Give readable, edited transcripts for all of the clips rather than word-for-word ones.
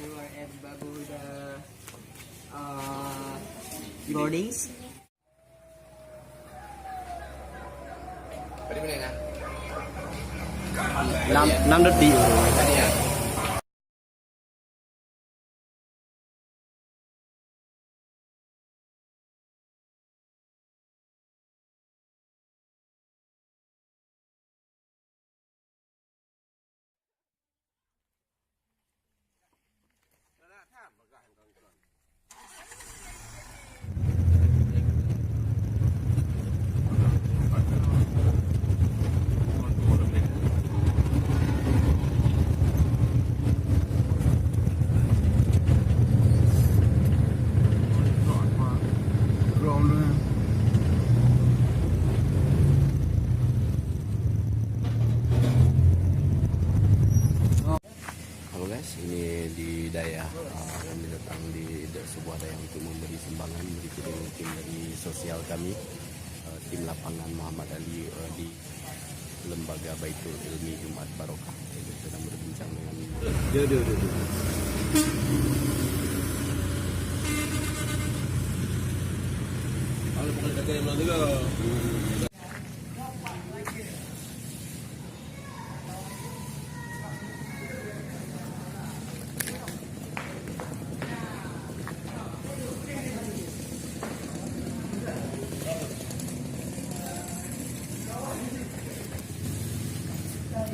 we were at Babuda boardings. Dari mana nak? 6 detik. Tadi ya. Halo guys, ini di Daya. Kami datang di sebuah daya untuk memberi sumbangan berikut dengan tim dari sosial kami, tim lapangan Muhammad Ali di Lembaga Baitul Ilmi Jumat Barokah. Kita sedang berbincang dengan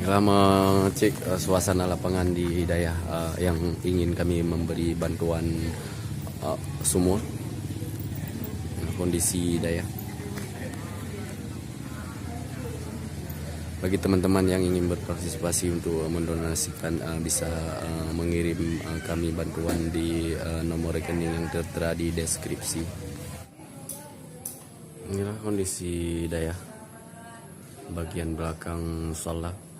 Kita mengecek suasana lapangan di Hidayah yang ingin kami memberi bantuan semua. Kondisi Hidayah. Bagi teman-teman yang ingin berpartisipasi untuk mendonasikan bisa mengirim kami bantuan di nomor rekening yang tertera di deskripsi. Inilah kondisi Hidayah. Bagian belakang musola.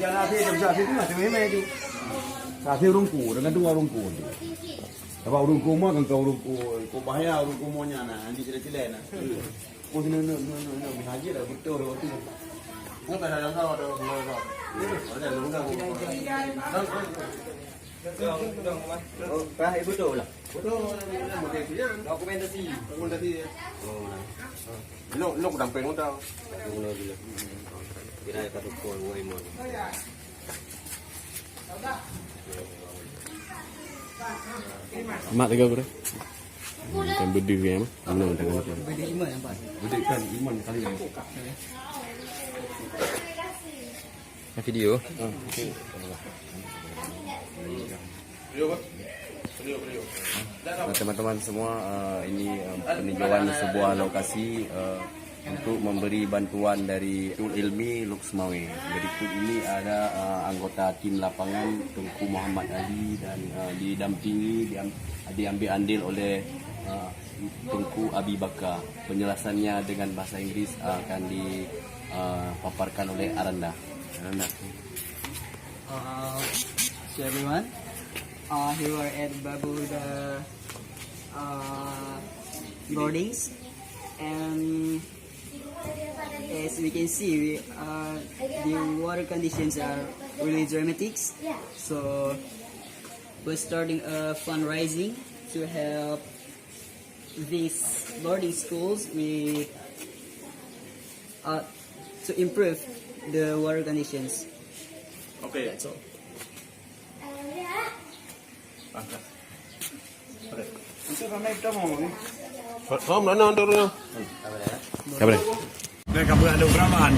Jalan api itu macam mana tu? Api rungku dengan dua rungku. Apa rungku mah kan kau rungku bahaya rungku monya na di sila-sila na. Kau ni bihaji dah betul tu. Kau tak ada kau ada kau. Ada longgang. Oh, kah betul lah. Betul. Dokumentasi. Lok damping utang. Kira kata kau woi mon. Mak tiga bro. Kan berdiri ya, mana dengan apa? Beda iman nampak. Betul kan iman kali ni. Video. Nah, teman-teman semua, ini peninjauan sebuah lokasi untuk memberi bantuan dari Baitul Ilmi Luxmawe. Berikut ini ada anggota tim lapangan Tengku Muhammad Ali dan diambil andil oleh Tengku Abi Bakar. Penjelasannya dengan bahasa Inggris akan dipaparkan oleh Aranda. So everyone, here we are at Babuda boardings, and as we can see, the water conditions are really dramatic. So we're starting a fundraising to help these boarding schools with to improve the water conditions. Okay. That's all. Itu ramai kita mau ni. Faham mana anda? Kabar. Mereka pun ada uraman.